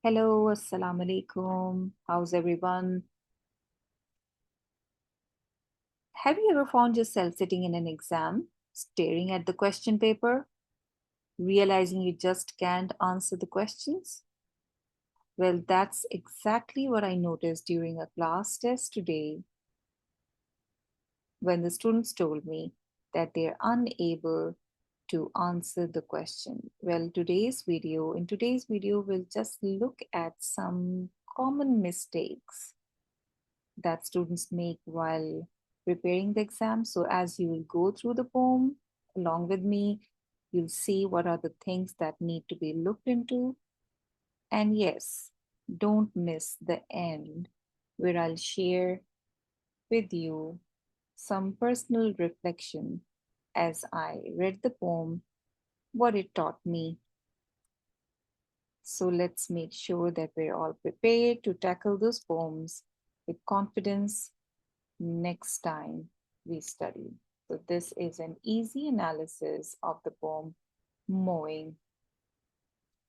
Hello, assalamu alaikum. How's everyone? Have you ever found yourself sitting in an exam, staring at the question paper, realizing you just can't answer the questions? Well, that's exactly what I noticed during a class test today when the students told me that they're unable to answer the question. Well, in today's video, we'll just look at some common mistakes that students make while preparing the exam. So, as you will go through the poem along with me, you'll see what are the things that need to be looked into. And yes, don't miss the end where I'll share with you some personal reflection as I read the poem, what it taught me. So let's make sure that we're all prepared to tackle those poems with confidence next time we study. So, this is an easy analysis of the poem Mowing,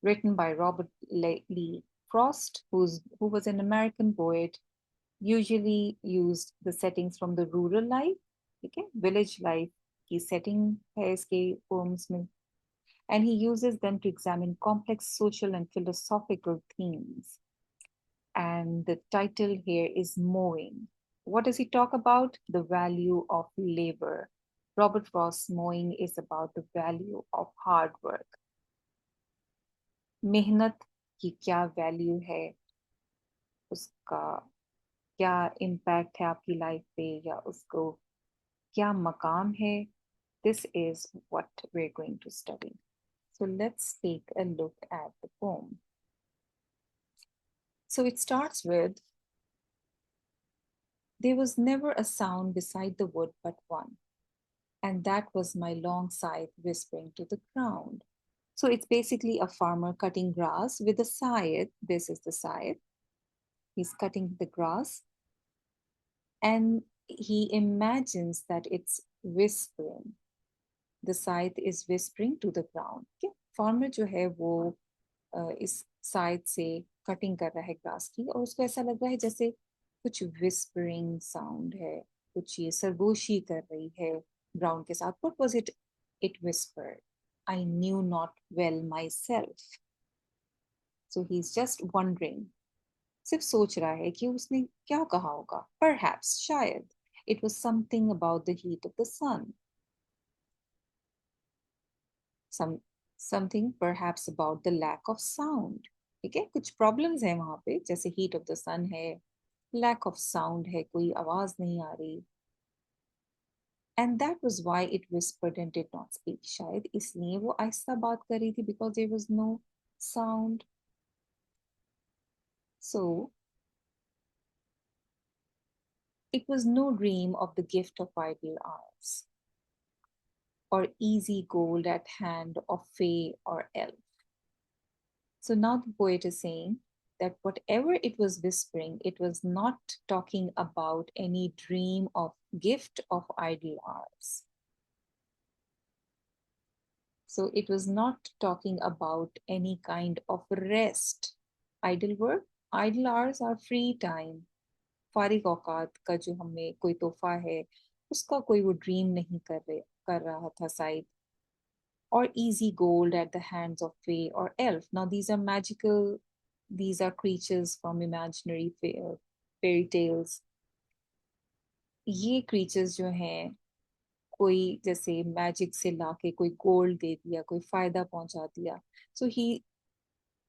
written by Robert Lee Frost, who was an American poet, usually used the settings from the rural life, okay, village life की setting है इसके poems में, and he uses them to examine complex social and philosophical themes. And the title here is Mowing. What does he talk about? The value of labor. Robert Frost's Mowing is about the value of hard work. मेहनत की क्या value है, उसका क्या impact है आपकी life पे, या उसको क्या मकाम है. This is what we're going to study. So let's take a look at the poem. So it starts with, there was never a sound beside the wood but one, and that was my long scythe whispering to the ground. So it's basically a farmer cutting grass with a scythe. This is the scythe. He's cutting the grass and he imagines that it's whispering. The scythe is whispering to the ground. Okay? Farmer जो है वो इस scythe से cutting कर रहा है grass की और उसको ऐसा लग रहा है जैसे कुछ whispering sound है, कुछ ये सरगोशी कर रही है ग्राउंड के साथ. What was it? It whispered, I knew not well myself. So he's just wondering. सिर्फ सोच रहा है कि उसने क्या कहा होगा. Perhaps, शायद. It was something about the heat of the sun. Some something perhaps about the lack of sound. ठीक है, कुछ प्रॉब्लम्स है वहां पे, जैसे हीट ऑफ द सन है, लैक ऑफ साउंड है, कोई आवाज नहीं आ रही. And that was why it whispered and did not speak. शायद इसलिए वो आहिस्ता बात कर रही थी, because there was no sound. So it was no dream of the gift of idle hours or easy gold at hand of fay or elf. So now the poet is saying that whatever it was whispering, it was not talking about any dream of gift of idle hours. So it was not talking about any kind of rest. Idle work, idle hours are free time. फारिग औकात का जो हमें कोई तोहफा है, उसका कोई वो ड्रीम नहीं कर रहा था शायद. Or easy gold at the hands of fae or elf. Now, these are creatures from imaginary fairy tales. ये creatures जो हैं, कोई जैसे मैजिक से लाके कोई गोल्ड दे दिया, कोई फायदा पहुंचा दिया. So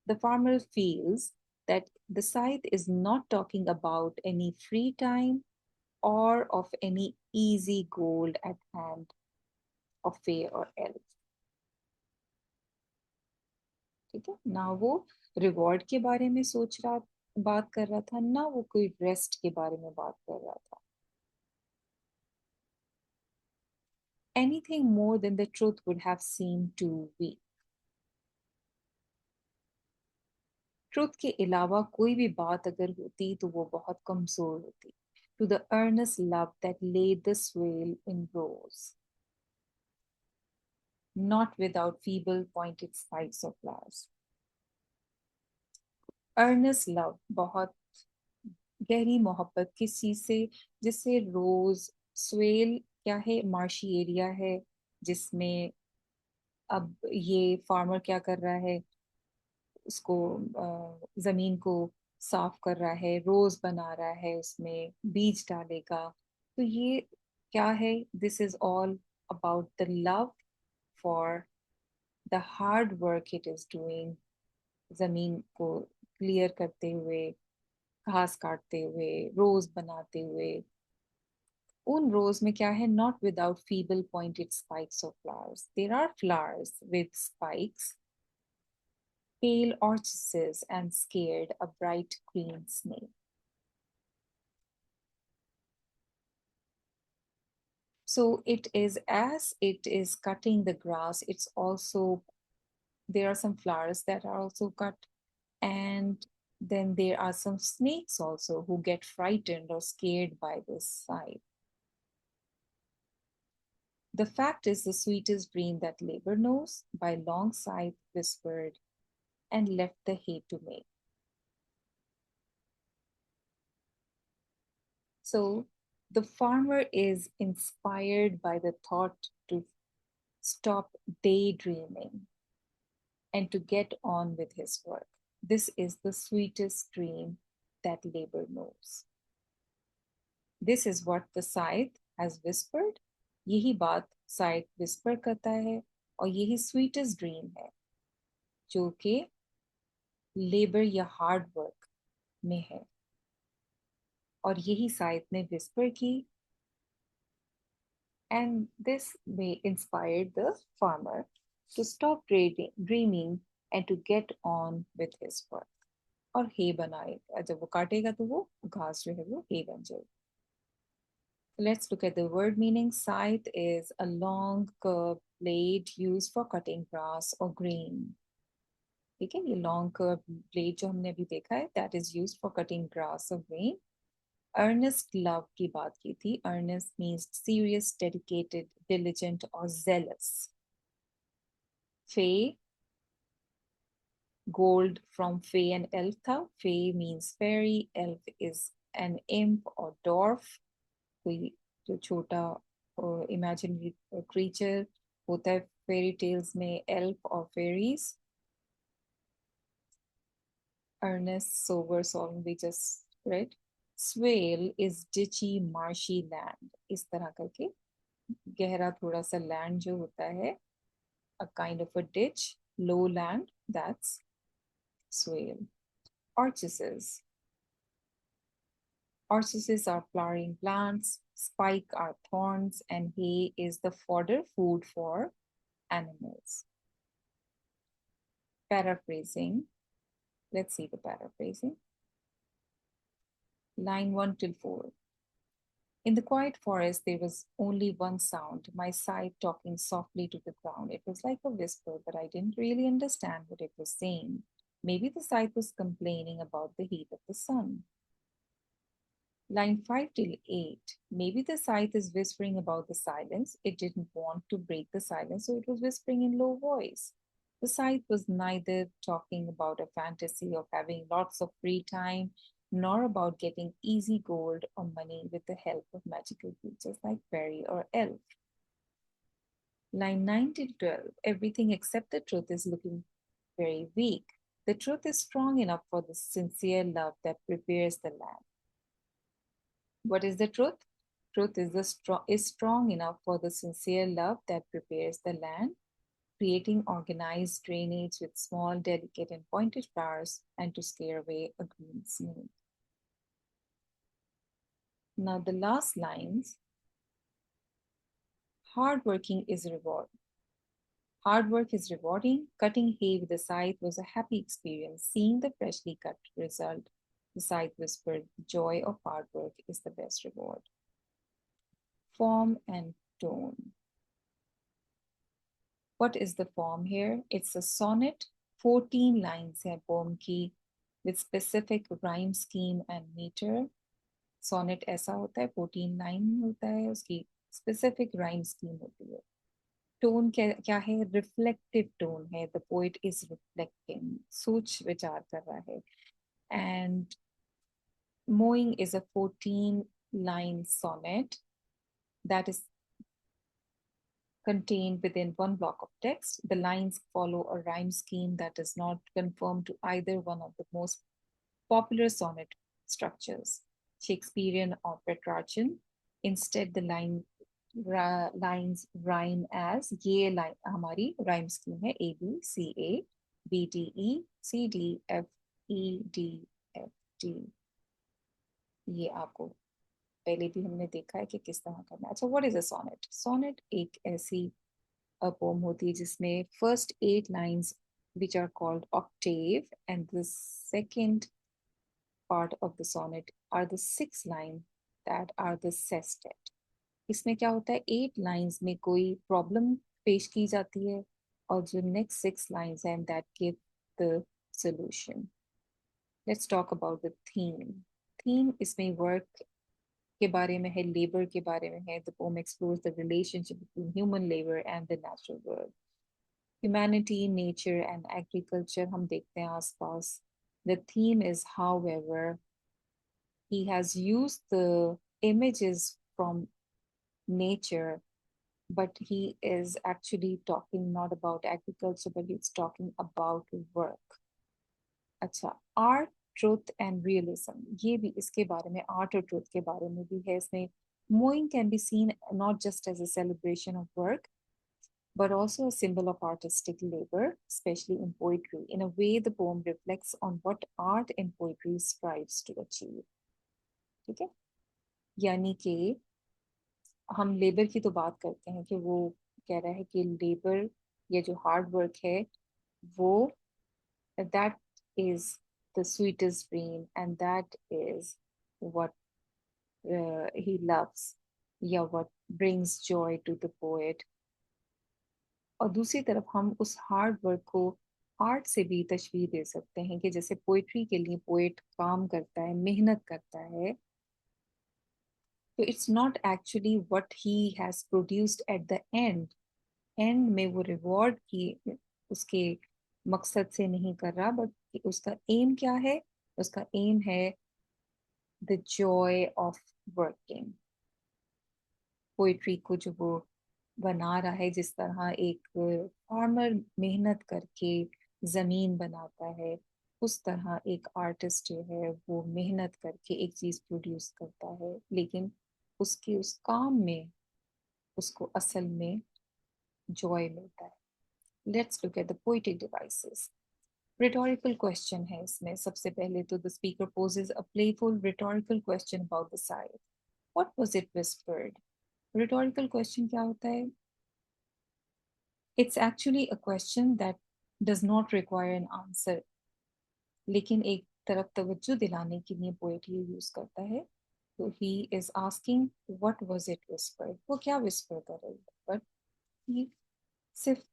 the farmer feels that the scythe is not talking about any free time or of any easy gold at hand of fae or elf. ठीक है ना, वो रिवॉर्ड के बारे में बात कर रहा था, ना वो कोई रेस्ट के बारे में बात कर रहा था. Anything more than the truth would have seemed too weak. Truth के अलावा कोई भी बात अगर होती तो वो बहुत कमजोर होती. To the earnest love that laid the swale in rows, not without feeble pointed spikes of flowers. Earnest love, बहुत गहरी मोहब्बत किसी से, जिससे रोज, स्वेल क्या है, मार्शी एरिया है जिसमें अब ये फार्मर क्या कर रहा है, उसको जमीन को साफ कर रहा है, रोज बना रहा है, उसमें बीज डालेगा। तो ये क्या है, this is all about the love for the hard work it is doing, जमीन को क्लियर करते हुए, घास काटते हुए, रोज बनाते हुए। उन रोज में क्या है, not without feeble pointed spikes of flowers, there are flowers with spikes, pale orchises and scared a bright green snake. So it is, as it is cutting the grass, it's also, there are some flowers that are also cut, and then there are some snakes also who get frightened or scared by this sight. The fact is the sweetest dream that labor knows, by long scythe whispered, and left the hay to make. So the farmer is inspired by the thought to stop daydreaming and to get on with his work. This is the sweetest dream that labor knows. This is what the scythe has whispered. यही बात scythe whisper करता है, और यही sweetest dream है जो कि labour या हार्ड वर्क में है। और यही scythe ने whisper की, and this may inspire the farmer to stop dreaming and to get on with his work. और हे बनाएगा, जब वो काटेगा तो वो घास जो है वो हे बन जाएगी. Let's look at the word meaning. Scythe is a long curved blade used for cutting grass or grain. ठीक है, ये long curved blade जो हमने अभी देखा है, that is used for cutting grass or grain. Earnest love की बात की थी. Earnest means serious, dedicated, diligent or zealous. Fey, gold from fey and elf था. Fey means fairy, elf is an imp or dwarf, कोई जो छोटा imaginary creature होता है fairy tales में, elf or fairies. Earnest, sober, solemn, we just read. Swale is ditchy, marshy land. इस तरह करके गहरा थोड़ा सा land जो होता है, a kind of a ditch, low land, that's swale. Orchises. Orchises are flowering plants, spike are thorns, and hay is the fodder, food for animals. Paraphrasing. Let's see the paraphrasing. Line 1 till 4. In the quiet forest, there was only one sound, my scythe talking softly to the ground. It was like a whisper, but I didn't really understand what it was saying. Maybe the scythe was complaining about the heat of the sun. Line 5 till 8. Maybe the scythe is whispering about the silence. It didn't want to break the silence, so it was whispering in low voice. The scythe was neither talking about a fantasy of having lots of free time, nor about getting easy gold or money with the help of magical creatures like fairy or elf. Line 9 till 12. Everything except the truth is looking very weak. The truth is strong enough for the sincere love that prepares the land. What is the truth? Truth is strong enough for the sincere love that prepares the land, creating organized drainage with small, delicate, and pointed flowers, and to scare away a green snake. Now, the last lines. Hard working is reward. Hard work is rewarding. Cutting hay with a scythe was a happy experience. Seeing the freshly cut result, the scythe whispered, the joy of hard work is the best reward. Form and tone. What is the form here? It's a sonnet, 14 lines है poem की, with specific rhyme scheme and meter. Sonnet ऐसा होता है, 14 line होता है, उसकी specific rhyme scheme होती है. Tone क्या है? Reflective tone है. The poet is reflecting, सोच विचार कर रहा है. And Mowing is a 14-line sonnet that is contained within one block of text. The lines follow a rhyme scheme that does not conform to either one of the most popular sonnet structures, Shakespearean or Petrarchan. Instead, the lines rhyme as ये line हमारी rhyme scheme है A B C A B D E C D F E D F D. ये आपको पहले भी हमने देखा है कि किस तरह करना है. अच्छा, what is a sonnet? Sonnet एक ऐसी पोम होती है जिसमें first 8 lines which are called octave and the second part of the sonnet are the 6 lines that are the sestet. इसमें क्या होता है, 8 lines में कोई प्रॉब्लम पेश की जाती है और जो नेक्स्ट 6 lines हैं that give the solution. Let's talk about the theme. Theme इसमें वर्क के बारे में है, लेबर के बारे में है. The poem explores the relationship between human labor and the natural world. Humanity, nature and agriculture हम देखते हैं आसपास. The theme is, however, he has used the images from nature, but he is actually talking not about agriculture, but he's talking about work. अच्छा, art truth and realism, ये भी इसके बारे में, आर्ट और ट्रूथ के बारे में भी है इसमें. Mowing can be seen not just as a celebration of work, but also a symbol of artistic labor, especially in poetry. In a way, the poem reflects on what art and poetry strives to achieve. ठीक है, यानी कि हम labour की तो बात करते हैं कि वो कह रहा है कि लेबर या जो हार्ड वर्क है वो, that is the sweetest dream and that is what he loves, या what brings joy to the poet. और दूसरी तरफ हम उस हार्ड वर्क को आर्ट से भी तशबीह दे सकते हैं कि जैसे पोइट्री के लिए पोएट काम करता है, मेहनत करता है, तो it's not actually what he has produced at the end. And में वो रिवॉर्ड की उसके मकसद से नहीं कर रहा, बट उसका एम क्या है? उसका एम है the Joy of working. Poetry को जो वो बना रहा है, जिस तरह एक फार्मर मेहनत करके जमीन बनाता है, उस तरह एक आर्टिस्ट जो है वो मेहनत करके एक चीज प्रोड्यूस करता है, लेकिन उसके उस काम में उसको असल में जॉय मिलता है. Let's look at the poetic devices. Rhetorical question है इसमें. सबसे पहले तो the speaker poses a playful rhetorical question about the scythe. What was it whispered? Rhetorical question क्या होता है? It's actually a question that does not require an answer, लेकिन एक तरफ तवज्जो दिलाने के लिए पोएट ये यूज करता है. तो he is asking what was it whispered, वो क्या विस्पर कर रही है, बट he सिर्फ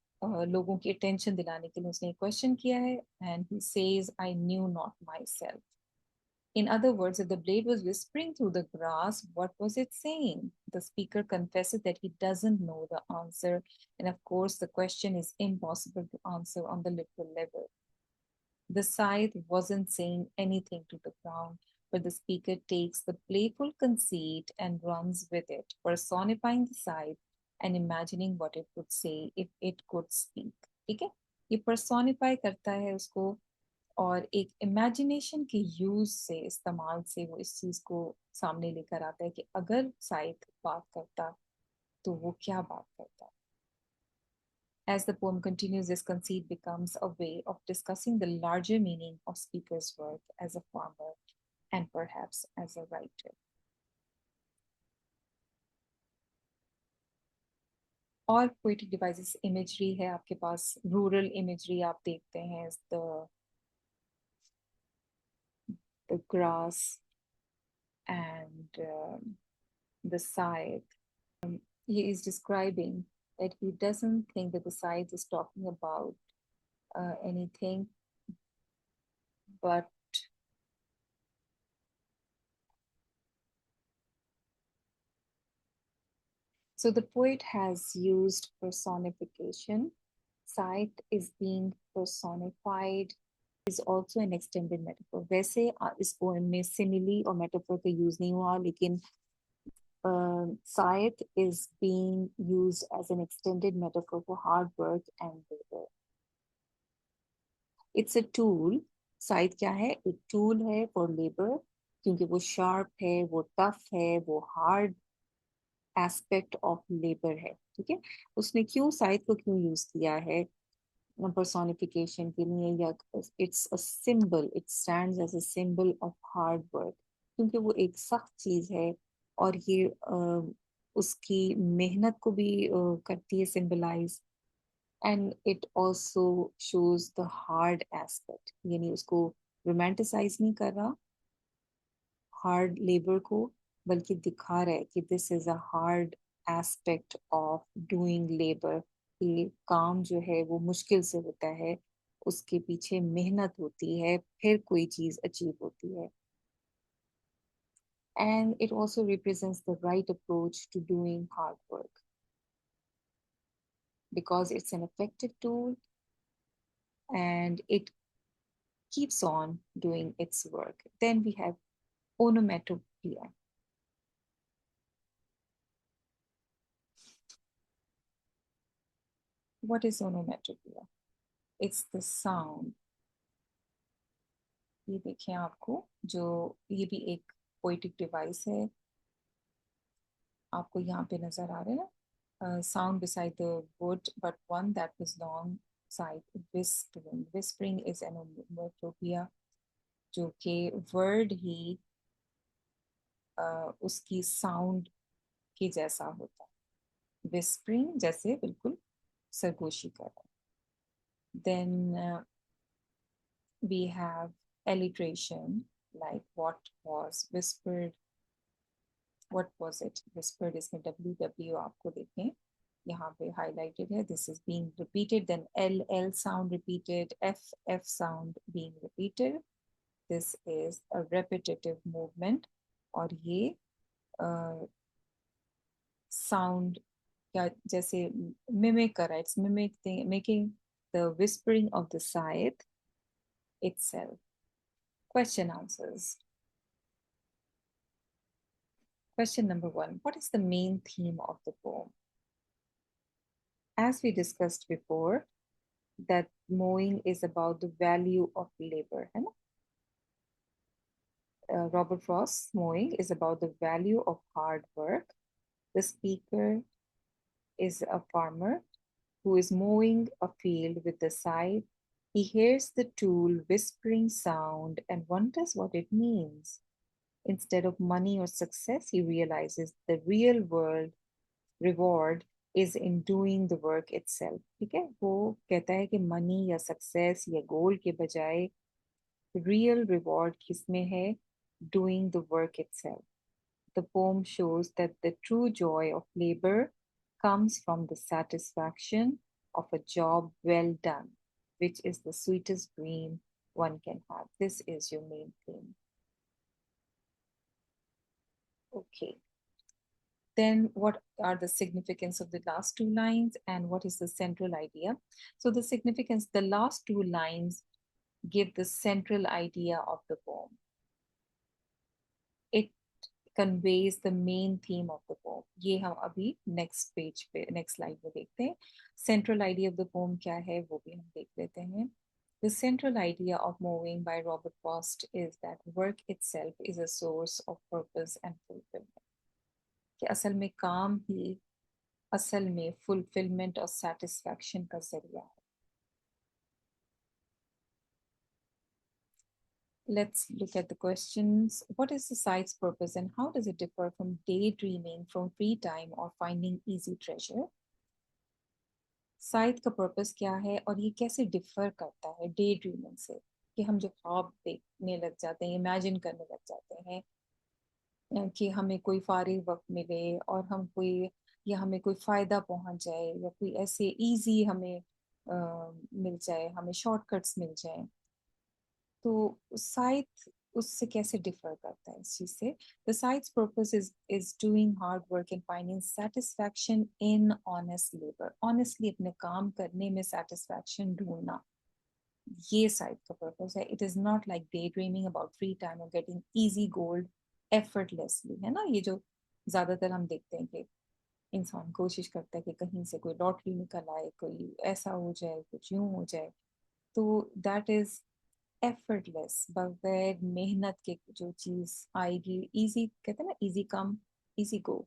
लोगों की अटेंशन दिलाने के लिए उसने क्वेश्चन किया है. And he says I knew not myself. In other words, if the blade was whispering through the grass, what was it saying? The speaker confesses that he doesn't know the answer. And of course, the question is impossible to answer on the literal level. The scythe wasn't saying anything to the ground, but the speaker takes the playful conceit and runs with it, personifying the scythe and imagining what it would say if it could speak. ठीक है, ये personify करता है उसको, और एक imagination के use से, इस्तेमाल से वो इस चीज को सामने लेकर आता है कि अगर साइथ बात करता तो वो क्या बात करता. As the poem continues, this conceit becomes a way of discussing the larger meaning of speaker's work as a farmer and perhaps as a writer. और पोएटिक डिवाइसेस इमेजरी है आपके पास. रूरल इमेजरी आप देखते हैं, the grass and the scythe. He is describing that he doesn't think that the scythe is talking about anything, but so the poet has used personification. Scythe is being personified. is also an extended metaphor. वैसे इस poem में simile और metaphor का use नहीं हुआ, लेकिन scythe is being used as an extended metaphor for hard work and labor. It's a tool. Scythe क्या है? एक tool है for labor, क्योंकि वो sharp है, वो tough है, वो hard aspect of labor है. ठीक है, उसने क्यों scythe को क्यों use किया है personification के लिए, या it's a symbol, it stands as a symbol of hard work, क्योंकि वो एक सख्त चीज है और ये उसकी मेहनत को भी करती है symbolize, and it also shows the hard aspect, यानी उसको romanticize नहीं कर रहा हार्ड लेबर को, बल्कि दिखा रहा है कि this is a hard aspect of doing labour, कि काम जो है वो मुश्किल से होता है, उसके पीछे मेहनत होती है, फिर कोई चीज अचीव होती है. And it also represents the right approach to doing hard work because it's an effective tool and it keeps on doing its work. Then we have onomatopoeia. What is onomatopoeia? It's the sound. ये देखें आपको, जो ये भी एक poetic device है, आपको यहाँ पे नजर आ रहा है ना, sound beside the wood but one that was long side whispering. Whispering is an onomatopoeia, जो कि वर्ड ही उसकी साउंड के जैसा होता है. whispering जैसे बिल्कुल सरगोशी कर रहा है. Then we have alliteration, like what was whispered, what was it whispered, इसमें WW आपको देखें यहाँ पे highlighted है. This is being repeated. Then L sound repeated, F sound being repeated. This is a repetitive movement. और ये sound क्या जैसे mimic कर रहा है. It's making the whispering of the scythe itself. Question answers. Question number 1. What is the main theme of the poem? As we discussed before, that mowing is about the value of labor. है ना? Robert Frost's Mowing is about the value of hard work. The speaker is a farmer who is mowing a field with the scythe. He hears the tool whispering sound and wonders what it means. Instead of money or success, he realizes the real world reward is in doing the work itself. ठीक है, वो कहता है कि money या success या गोल के बजाय real reward किसमें है? Doing the work itself. The poem shows that the true joy of labor comes from the satisfaction of a job well done, which is the sweetest dream one can have. This is your main theme. Okay. Then what are the significance of the last two lines and what is the central idea? So the significance, the last two lines give the central idea of the poem. It conveys the main theme of the poem. ये हम अभी next page पे, next slide में देखते हैं. Central idea of the poem क्या है वो भी हम देख लेते हैं. The central idea of Mowing by Robert Frost is that work itself is a source of purpose and fulfillment. कि असल में काम ही असल में fulfillment और satisfaction का जरिया है. Let's look at the questions. What is the site's purpose and how does it differ from daydreaming, from free time or finding easy treasure? Site का पर्पस क्या है और ये कैसे डिफर करता है डे ड्रीमिंग से, कि हम जो ख्वाब देखने लग जाते हैं, इमेजिन करने लग जाते हैं कि हमें कोई फारिग वक्त मिले और हम कोई, या हमें कोई फ़ायदा पहुंच जाए या कोई ऐसे इजी हमें मिल जाए, हमें शॉर्टकट्स मिल जाए. तो साइट उससे कैसे डिफर करता है इस चीज से? The sites purpose is doing hard work and finding satisfaction in honest labour. Honestly अपने काम करने में सेटिस्फैक्शन ढूंढना, ये साइड का पर्पस है. It is not like day dreaming about free time और गेटिंग इजी गोल्ड एफर्टलेसली, है ना. ये जो ज्यादातर हम देखते हैं कि इंसान कोशिश करता है कि कहीं से कोई लॉटरी निकल आए, कोई ऐसा हो जाए, कुछ यूं हो जाए. तो दैट इज एफर्टलेस, बगैर मेहनत के जो चीज आएगी. इजी कहते हैं ना, इजी कम इजी गो.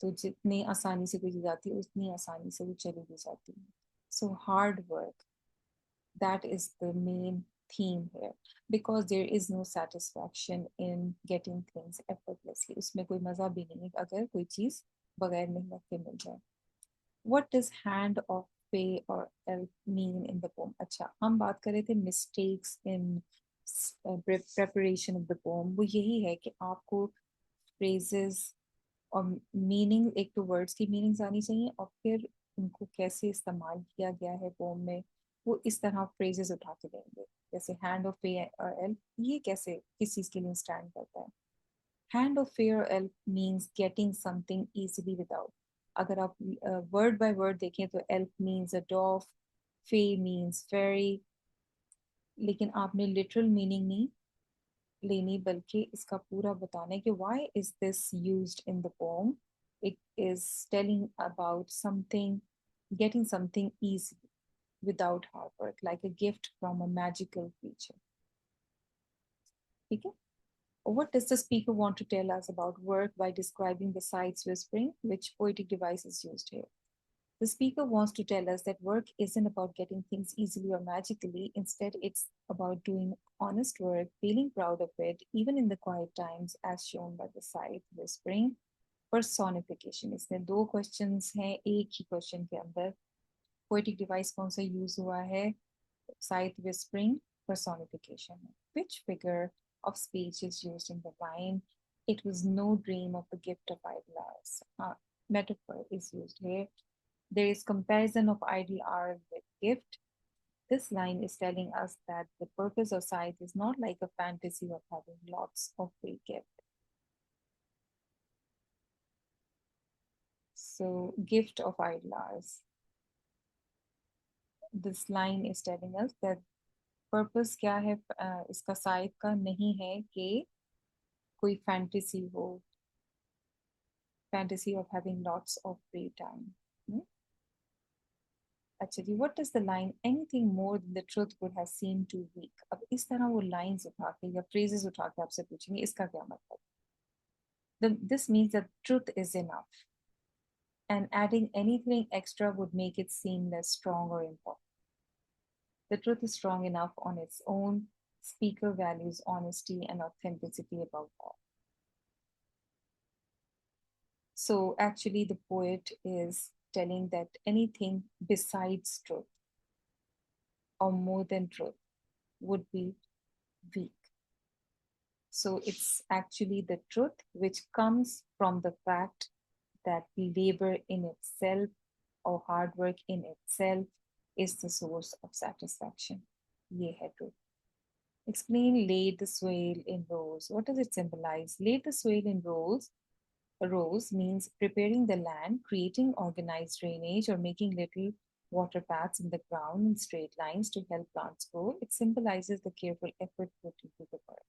तो जितनी आसानी से कोई चीज आती है उतनी आसानी से वो चली भी जाती है. So hard work, that is the main theme here, because there is no satisfaction in getting things effortlessly. उसमें कोई मजा भी नहीं है अगर कोई चीज बगैर मेहनत के मिल जाए. What does hand of pay or help mean in the poem? अच्छा, हम बात कर रहे थे mistakes in preparation of the poem. वो यही है कि आपको phrases और मीनिंग, एक तो वर्ड्स की मीनिंग्स आनी चाहिए और फिर उनको कैसे इस्तेमाल किया गया है पोम में, वो इस तरह फ्रेजेस उठा के देंगे. जैसे हैंड ऑफ पे और एल्प, ये कैसे किस चीज के लिए स्टैंड करता है. हैंड ऑफ fe और एल्प means getting something easily without. अगर आप वर्ड बाय वर्ड देखें तो एल्प मीन्स अ डॉफ, फे मीन्स फेरी. लेकिन आपने लिटरल मीनिंग नहीं लेनी, बल्कि इसका पूरा बताना है कि why is this used in the poem. It is telling about something, getting something easy without hard work, like a gift from a magical creature. ठीक है. What does the speaker want to tell us about work by describing the sights whispering? Which poetic device is used here? The speaker wants to tell us that work isn't about getting things easily or magically. Instead, it's about doing honest work, feeling proud of it, even in the quiet times, as shown by the side whispering. Personification. इसमें दो questions हैं एक ही question के अंदर. Poetic device कौन सा use हुआ है? Side whispering, personification. Which figure of speech is used in the line? It was no dream of the gift of idle hours. Metaphor is used here. There is comparison of idle hours with gift. This line is telling us that the purpose of scythe is not like a fantasy of having lots of free gift. So, gift of idle hours. This line is telling us that purpose क्या है इसका side का, नहीं है कि कोई fantasy हो, fantasy of having lots of free time. अच्छा जी, what is the line? Anything more than the truth would have seem too weak. अब इस तरह वो लाइंस उठा के या फ्रेजेस उठा के आपसे पूछेंगे इसका क्या मतलब. This means that truth is enough and adding anything extra would make it seem less strong or important. The truth is strong enough on its own. Speaker values honesty and authenticity above all. So actually, the poet is telling that anything besides truth or more than truth would be weak. So it's actually the truth which comes from the fact that labor in itself or hard work in itself is the source of satisfaction. Ye hai truth. Explain laid the swale in rows. What does it symbolize? Laid the swale in rows means preparing the land, creating organized drainage, or making little water paths in the ground in straight lines to help plants grow. It symbolizes the careful effort put into the work.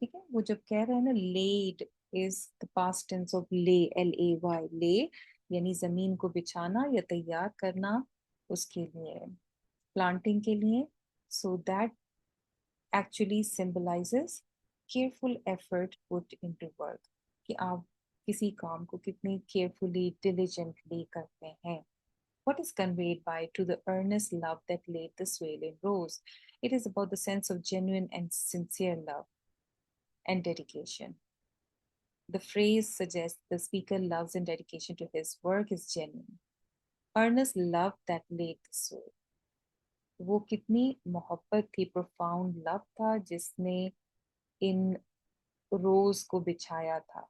ठीक है. वो जब कह रहे हैं ना, laid is the past tense of lay, lay, lay, यानी जमीन को बिछाना या तैयार करना उसके लिए, planting के लिए. So that actually symbolizes careful effort put into work, कि आप किसी काम को कितनी carefully, diligently करते हैं. What is conveyed by to the earnest love that laid the swale in rows? It is about the sense of genuine and sincere love and dedication. The phrase suggests the speaker loves and dedication to his work is genuine. Earnest love that laid the swale. वो कितनी मोहब्बत थी, profound love था जिसने इन रोज को बिछाया था.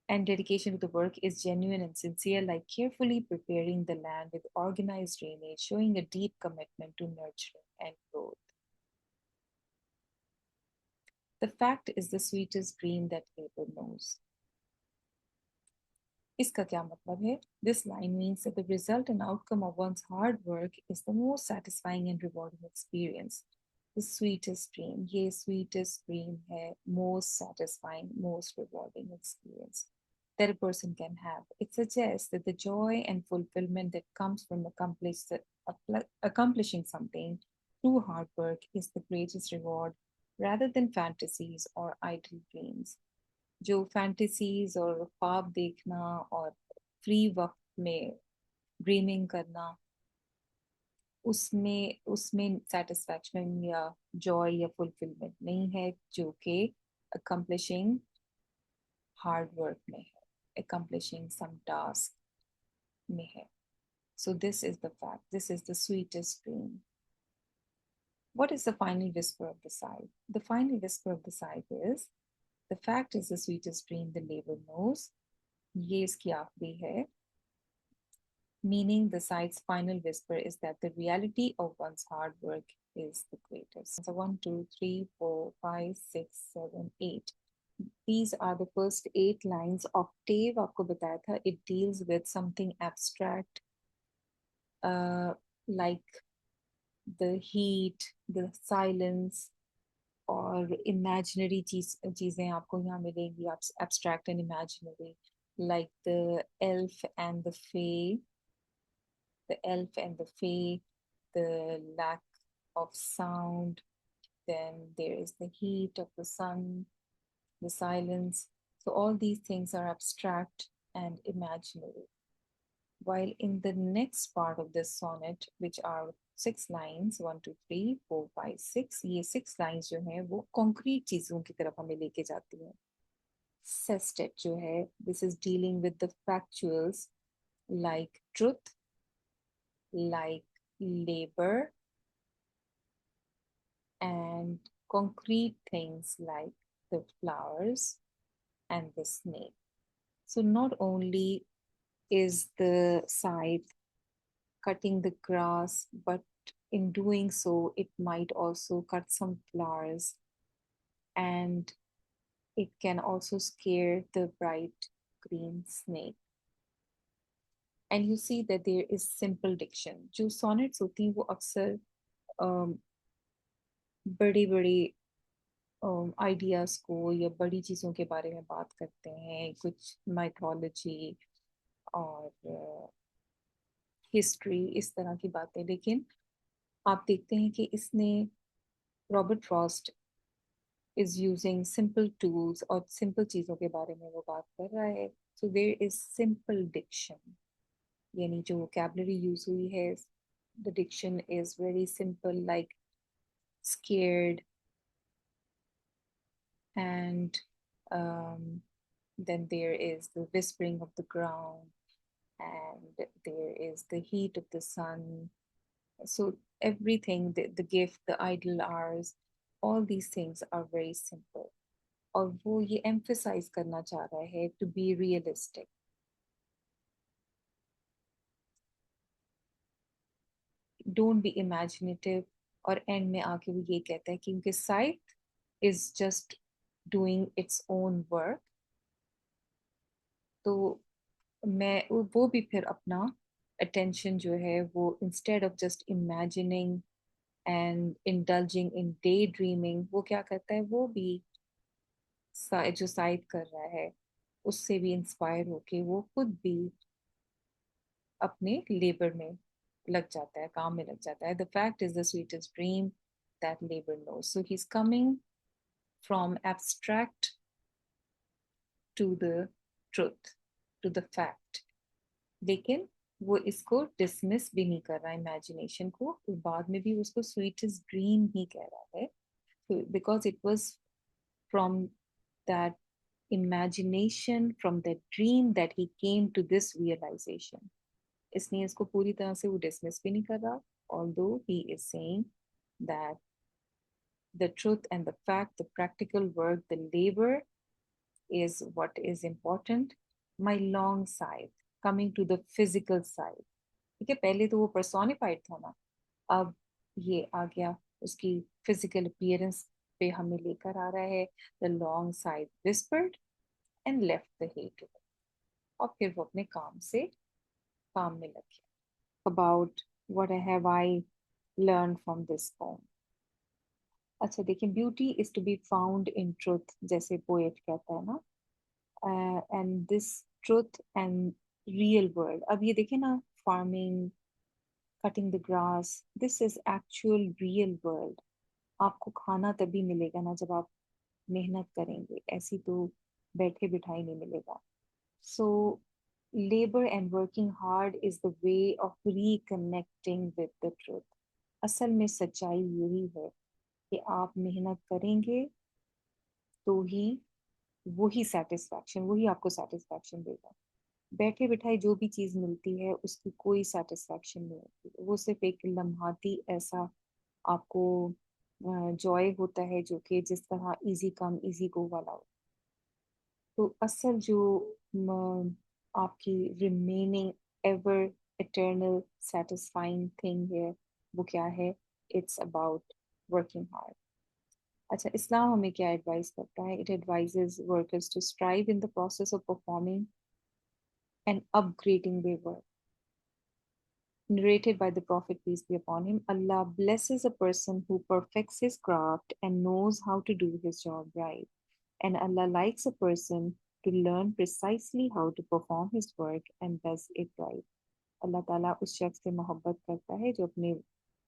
And dedication to the work is genuine and sincere, like carefully preparing the land with organized drainage, showing a deep commitment to nurturing and growth. The fact is the sweetest dream that labor knows. इसका क्या मतलब है? This line means that the result and outcome of one's hard work is the most satisfying and rewarding experience. The sweetest dream, ये sweetest dream है, most satisfying, most rewarding experience that a person can have. It suggests that the joy and fulfillment that comes from accomplishing something through hard work is the greatest reward rather than fantasies or idle dreams. जो fantasies और ख्वाब देखना और free वक्त में dreaming करना, उसमें उसमें सेटिस्फैक्शन या जॉय या फुलफिलमेंट नहीं है जो कि accomplishing हार्ड वर्क में है, accomplishing some task में है. So this is the fact, this is the sweetest dream. What is the final whisper of the scythe? The final whisper of the scythe is, the fact is the sweetest dream the labor knows. ये इसकी आखिरी है, meaning the site's final whisper is that the reality of one's hard work is the greatest. So 1, 2, 3, 4, 5, 6, 7, 8. These are the first 8 lines. Octave आपको बताया था, it deals with something abstract, like the heat, the silence, और imaginary चीजें आपको यहाँ मिलेंगी, abstract and imaginary, like the elf and the fae, the lack of sound, then there is the heat of the sun, the silence. So all these things are abstract and imaginary. While in the next part of this sonnet, which are 6 lines, 1, 2, 3, 4, 5, 6, ये 6 lines जो हैं वो concrete चीजों की तरफ हमें लेके जाती हैं. Sestet जो है, this is dealing with the factuals like truth, like labor, and concrete things like the flowers and the snake. So not only is the scythe cutting the grass, but in doing so, it might also cut some flowers, and it can also scare the bright green snake. And you see that there is simple diction. जो sonnets होती हैं वो अक्सर बड़े बड़े ideas को या बड़ी चीज़ों के बारे में बात करते हैं, कुछ माइथोलॉजी और हिस्ट्री, इस तरह की बातें. लेकिन आप देखते हैं कि इसने, Robert Frost is using simple tools और सिंपल चीज़ों के बारे में वो बात कर रहा है. So there is simple diction, यानी जो वोकैबुलरी यूज हुई है, the diction is very simple, like scared, and then there is the whispering of the ground, and there is the heat of the sun. So everything, the gift, the idle hours, all these things are very simple. और वो ये emphasize करना चाह रहा है to be realistic. Don't be imaginative. और end में आके वो ये कहता है कि क्योंकि scythe is just doing its own work, तो मैं वो भी फिर अपना attention जो है वो instead of just imagining and indulging in daydreaming, वो क्या करता है, वो भी जो साइड कर रहा है उससे भी इंस्पायर होके वो खुद भी अपने लेबर में लग जाता है, काम में लग जाता है. The fact is the sweetest dream that labour knows. So he is coming from abstract to the truth, to the fact. लेकिन वो इसको डिसमिस भी नहीं कर रहा इमेजिनेशन को, तो बाद में भी उसको स्वीटेस्ट ड्रीम ही कह रहा है, because it was from that imagination, from that dream that he came to this realization. इसलिए इसको पूरी तरह से वो डिसमिस भी नहीं कर रहा, although he is saying that the truth and the fact, the practical work, the labor is what is important. My long side, coming to the physical side. ठीक है, पहले तो वो personified था ना, अब ये आ गया उसकी physical appearance पे हमें लेकर आ रहा है. The long side whispered and left the hay to it. और फिर वो अपने काम में लग गया. About what have I learn from this poem. अच्छा देखिए, beauty is to be found in truth, जैसे पोएट कहता है ना. And this truth and real world. अब ये देखिए ना, farming, cutting the grass, this is actual real world. आपको खाना तभी मिलेगा ना जब आप मेहनत करेंगे, ऐसी तो बैठे बिठाई नहीं मिलेगा. So labour and working hard is the way of reconnecting with the truth. असल में सच्चाई यही है कि आप मेहनत करेंगे तो ही वही सेटिस्फैक्शन, वही आपको सेटिस्फैक्शन देगा. बैठे बिठाए जो भी चीज मिलती है उसकी कोई सेटिस्फैक्शन नहीं होती, वो सिर्फ एक लम्हाती ऐसा आपको जॉय होता है, जो कि जिस तरह इजी कम इजी गो वाला हो. तो असल जो आपकी remaining ever eternal satisfying thing है, वो क्या है? It's about working hard. अच्छा, इस्लाम हमें क्या एडवाइस करता है? It advises workers to strive in the process of performing and upgrading their work. Narrated by the Prophet, peace be upon him, Allah blesses a person who perfects his craft and knows how to do his job right. And Allah likes a person to learn precisely how to perform his work and does it right. अल्लाह ताला उस शख्स से मोहब्बत करता है जो अपने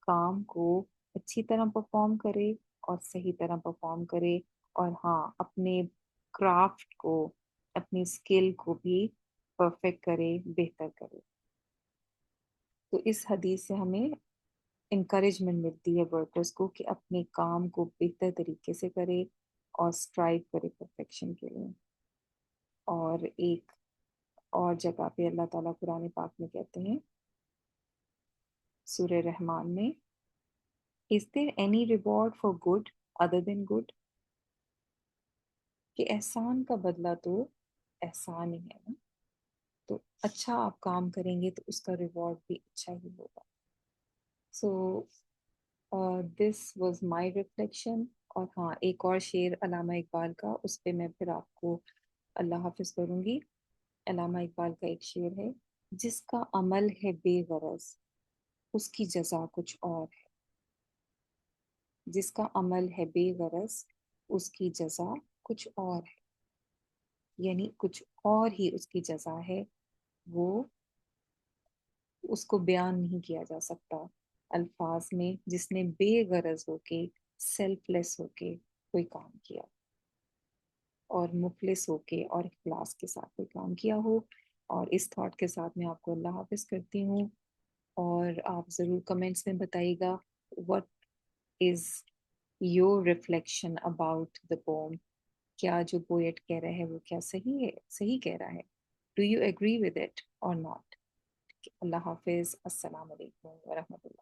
काम को अच्छी तरह परफॉर्म करे और सही तरह परफॉर्म करे, और हाँ, अपने क्राफ्ट को, अपनी स्किल को भी परफेक्ट करे, बेहतर करे. तो इस हदीस से हमें इंकरेजमेंट मिलती है वर्कर्स को कि अपने काम को बेहतर तरीके से करे और स्ट्राइव करे परफेक्शन के लिए. और एक और जगह पे अल्लाह ताला कुरान पाक में कहते हैं, सूरह रहमान में, is there any reward for good other than good. कि एहसान का बदला तो एहसान ही है ना. तो अच्छा आप काम करेंगे तो उसका रिवॉर्ड भी अच्छा ही होगा. So this was my reflection. और हाँ, एक और शेर अलामा इकबाल का, उस पे मैं फिर आपको अल्लाह हाफिज करूंगी. अलामा इकबाल का एक शेर है, जिसका अमल है बेगरज उसकी जजा कुछ और है. जिसका अमल है बेगरज उसकी जजा कुछ और है. यानी कुछ और ही उसकी जजा है, वो उसको बयान नहीं किया जा सकता अल्फाज में. जिसने बेगरज होके, सेल्फलेस होके कोई काम किया, और मुखलिस होके और इखलास के साथ कोई काम किया हो. और इस थॉट के साथ मैं आपको अल्लाह हाफिज करती हूँ. और आप ज़रूर कमेंट्स में बताइएगा what is your reflection about the pome. क्या जो पोएट कह रहा है वो क्या सही है, सही कह रहा है? Do you agree with it or not? अल्लाह हाफिज. अस्सलाम वालेकुम व रहमतुल्लाह.